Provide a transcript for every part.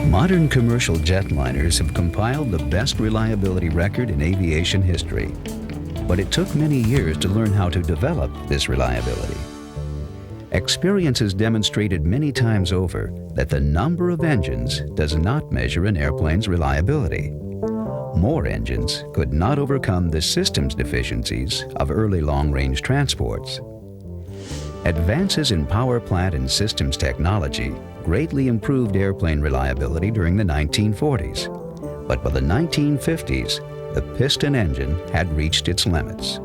Modern commercial jetliners have compiled the best reliability record in aviation history, but it took many years to learn how to develop this reliability. Experience has demonstrated many times over that the number of engines does not measure an airplane's reliability. More engines could not overcome the systems deficiencies of early long-range transports. Advances in power plant and systems technology greatly improved airplane reliability during the 1940s, but by the 1950s, the piston engine had reached its limits.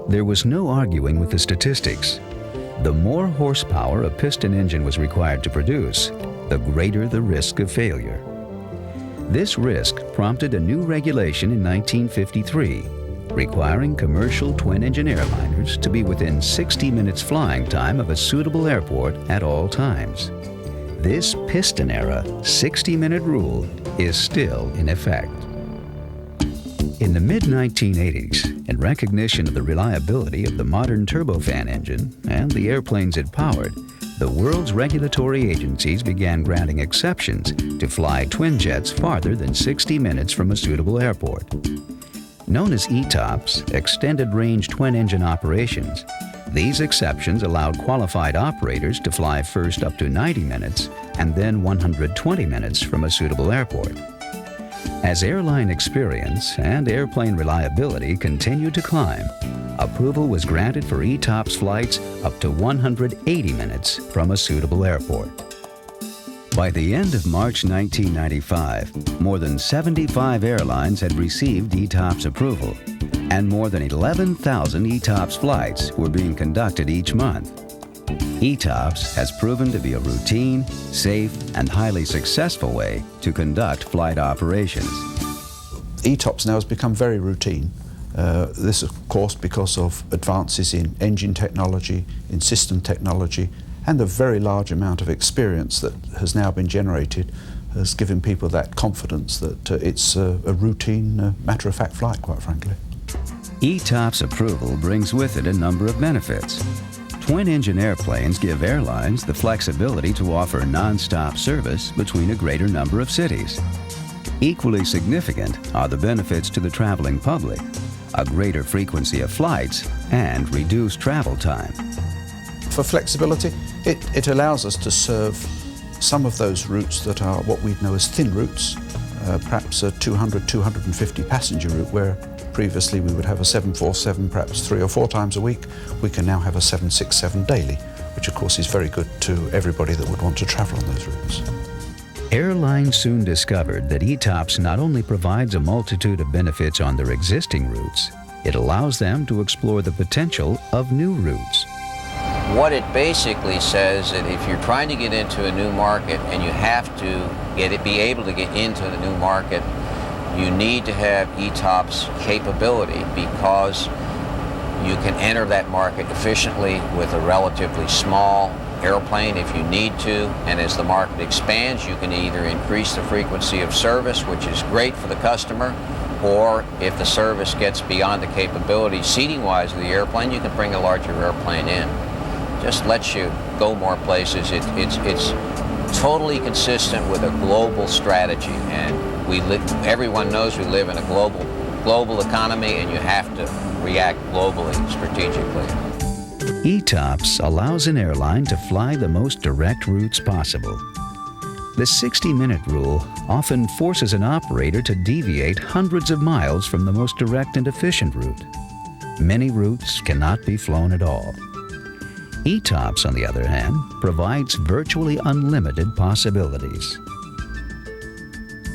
There was no arguing with the statistics. The more horsepower a piston engine was required to produce, the greater the risk of failure. This risk prompted a new regulation in 1953, requiring commercial twin-engine airliners to be within 60 minutes flying time of a suitable airport at all times. This piston-era 60-minute rule is still in effect. In the mid-1980s, in recognition of the reliability of the modern turbofan engine and the airplanes it powered, the world's regulatory agencies began granting exceptions to fly twin jets farther than 60 minutes from a suitable airport. Known as ETOPS, Extended Range Twin Engine Operations, these exceptions allowed qualified operators to fly first up to 90 minutes and then 120 minutes from a suitable airport. As airline experience and airplane reliability continued to climb, approval was granted for ETOPS flights up to 180 minutes from a suitable airport. By the end of March 1995, more than 75 airlines had received ETOPS approval, and more than 11,000 ETOPS flights were being conducted each month. ETOPS has proven to be a routine, safe, and highly successful way to conduct flight operations. ETOPS now has become very routine. This, of course, because of advances in engine technology, in system technology, and the very large amount of experience that has now been generated has given people that confidence that it's a routine, matter-of-fact flight, quite frankly. ETOPS approval brings with it a number of benefits. Twin-engine airplanes give airlines the flexibility to offer non-stop service between a greater number of cities. Equally significant are the benefits to the traveling public, a greater frequency of flights, and reduced travel time. For flexibility, it allows us to serve some of those routes that are what we know as thin routes, perhaps a 200, 250 passenger route, where previously we would have a 747 perhaps 3 or 4 times a week. We can now have a 767 daily, which of course is very good to everybody that would want to travel on those routes. Airlines soon discovered that ETOPS not only provides a multitude of benefits on their existing routes, it allows them to explore the potential of new routes. What it basically says that if you're trying to get into a new market and you have to be able to get into the new market, you need to have ETOPS capability, because you can enter that market efficiently with a relatively small airplane if you need to, and as the market expands, you can either increase the frequency of service, which is great for the customer, or if the service gets beyond the capability seating-wise of the airplane, you can bring a larger airplane in. Just lets you go more places. It's totally consistent with a global strategy, and everyone knows we live in a global economy, and you have to react globally, strategically. ETOPS allows an airline to fly the most direct routes possible. The 60-minute rule often forces an operator to deviate hundreds of miles from the most direct and efficient route. Many routes cannot be flown at all. ETOPS, on the other hand, provides virtually unlimited possibilities.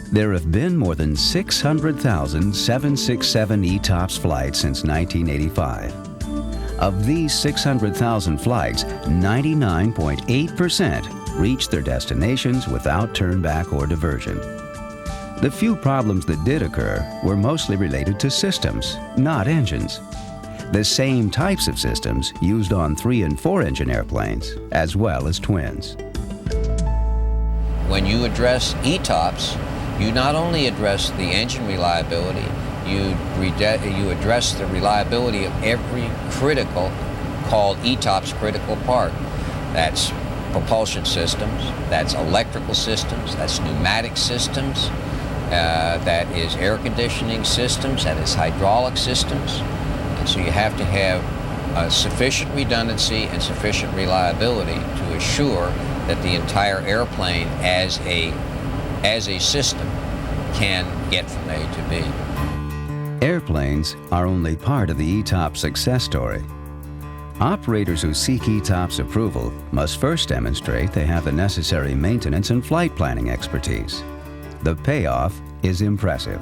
There have been more than 600,000 767 ETOPS flights since 1985. Of these 600,000 flights, 99.8% reached their destinations without turnback or diversion. The few problems that did occur were mostly related to systems, not engines. The same types of systems used on 3- and 4-engine airplanes, as well as twins. When you address ETOPS, you not only address the engine reliability, you address the reliability of every critical, called ETOPS critical part. That's propulsion systems, that's electrical systems, that's pneumatic systems, that is air conditioning systems, that is hydraulic systems. And so you have to have sufficient redundancy and sufficient reliability to assure that the entire airplane as a system can get from A to B. Airplanes are only part of the ETOPS success story. Operators who seek ETOPS approval must first demonstrate they have the necessary maintenance and flight planning expertise. The payoff is impressive.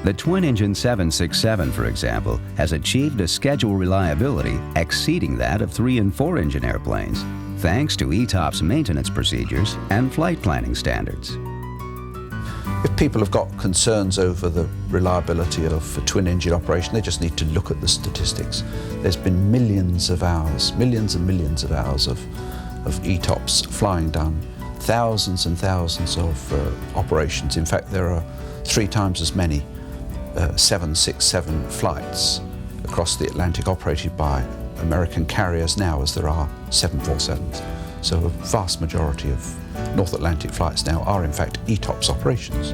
The twin-engine 767, for example, has achieved a schedule reliability exceeding that of 3- and 4-engine airplanes, thanks to ETOPS maintenance procedures and flight planning standards. If people have got concerns over the reliability of a twin-engine operation, they just need to look at the statistics. There's been millions and millions of hours of ETOPS flying done, thousands and thousands of operations. In fact, there are 3 times as many 767 flights across the Atlantic operated by American carriers now as there are 747s. So a vast majority of North Atlantic flights now are in fact ETOPS operations.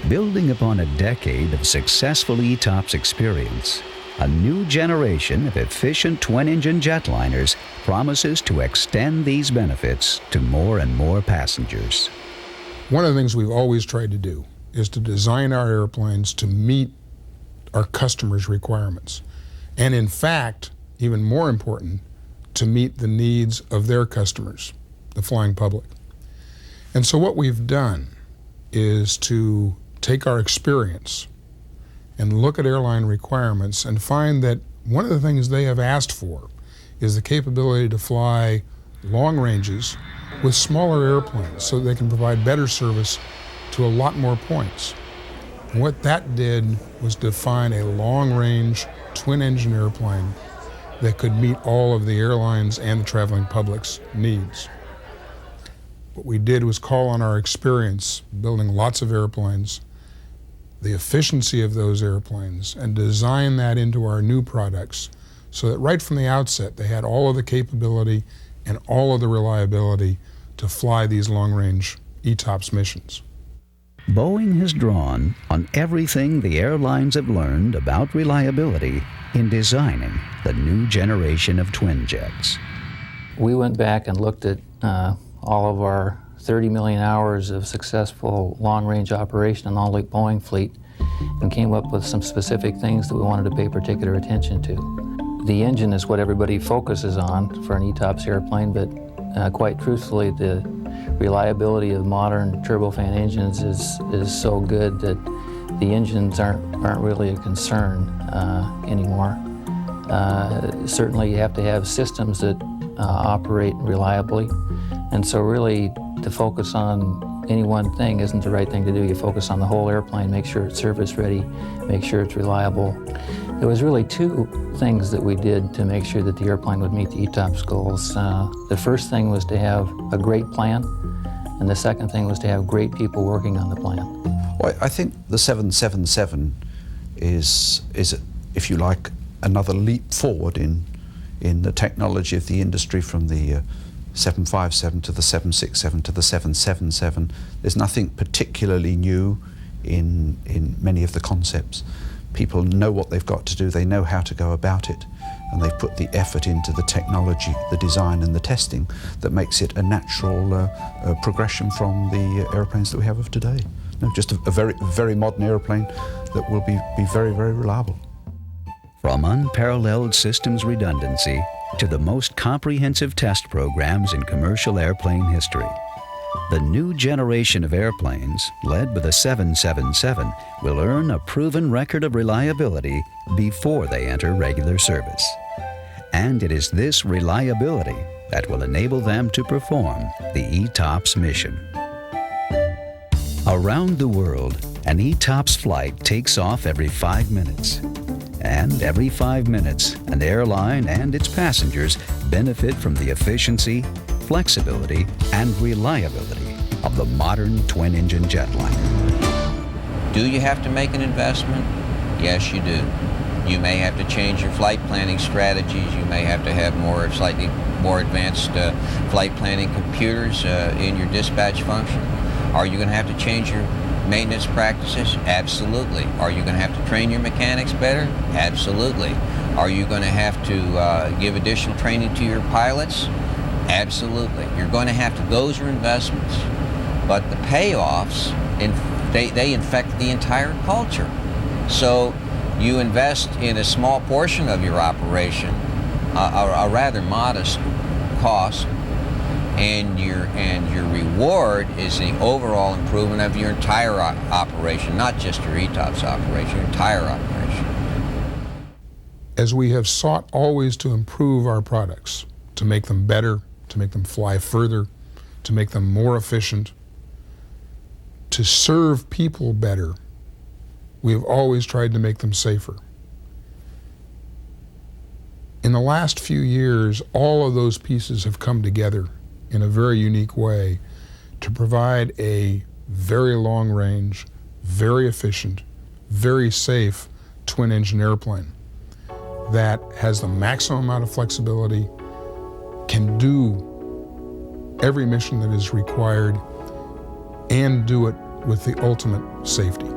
Building upon a decade of successful ETOPS experience, a new generation of efficient twin-engine jetliners promises to extend these benefits to more and more passengers. One of the things we've always tried to do is to design our airplanes to meet our customers' requirements. And in fact, even more important, to meet the needs of their customers, the flying public. And so what we've done is to take our experience and look at airline requirements and find that one of the things they have asked for is the capability to fly long ranges with smaller airplanes so they can provide better service to a lot more points. And what that did was define a long-range twin-engine airplane that could meet all of the airlines and the traveling public's needs. What we did was call on our experience building lots of airplanes, the efficiency of those airplanes, and design that into our new products so that right from the outset they had all of the capability and all of the reliability to fly these long-range ETOPS missions. Boeing has drawn on everything the airlines have learned about reliability in designing the new generation of twin jets. We went back and looked at all of our 30 million hours of successful long-range operation in the all Boeing fleet and came up with some specific things that we wanted to pay particular attention to. The engine is what everybody focuses on for an ETOPS airplane, but quite truthfully, the reliability of modern turbofan engines is so good that the engines aren't really a concern anymore. Certainly you have to have systems that operate reliably, and so really to focus on any one thing isn't the right thing to do. You focus on the whole airplane, make sure it's service ready, make sure it's reliable. There was really 2 things that we did to make sure that the airplane would meet the ETOPS goals. The first thing was to have a great plan, and the second thing was to have great people working on the plan. Well, I think the 777 is, if you like, another leap forward in the technology of the industry from the 757 to the 767 to the 777. There's nothing particularly new in many of the concepts. People know what they've got to do, they know how to go about it, and they've put the effort into the technology, the design and the testing that makes it a natural progression from the airplanes that we have of today. No, just a very, very modern airplane that will be very, very reliable. From unparalleled systems redundancy to the most comprehensive test programs in commercial airplane history, the new generation of airplanes, led by the 777, will earn a proven record of reliability before they enter regular service. And it is this reliability that will enable them to perform the ETOPS mission. Around the world, an ETOPS flight takes off every 5 minutes. And every 5 minutes, an airline and its passengers benefit from the efficiency, flexibility, and reliability of the modern twin-engine jetliner. Do you have to make an investment? Yes, you do. You may have to change your flight planning strategies. You may have to have slightly more advanced flight planning computers in your dispatch function. Are you going to have to change your maintenance practices? Absolutely. Are you going to have to train your mechanics better? Absolutely. Are you going to have to give additional training to your pilots? Absolutely. You're going to have to. Those are investments. But the payoffs, they infect the entire culture. So you invest in a small portion of your operation, a rather modest cost, and your reward is the overall improvement of your entire operation, not just your ETOPS operation, your entire operation. As we have sought always to improve our products, to make them better, to make them fly further, to make them more efficient, to serve people better, we have always tried to make them safer. In the last few years, all of those pieces have come together in a very unique way to provide a very long range, very efficient, very safe twin-engine airplane that has the maximum amount of flexibility, can do every mission that is required, and do it with the ultimate safety.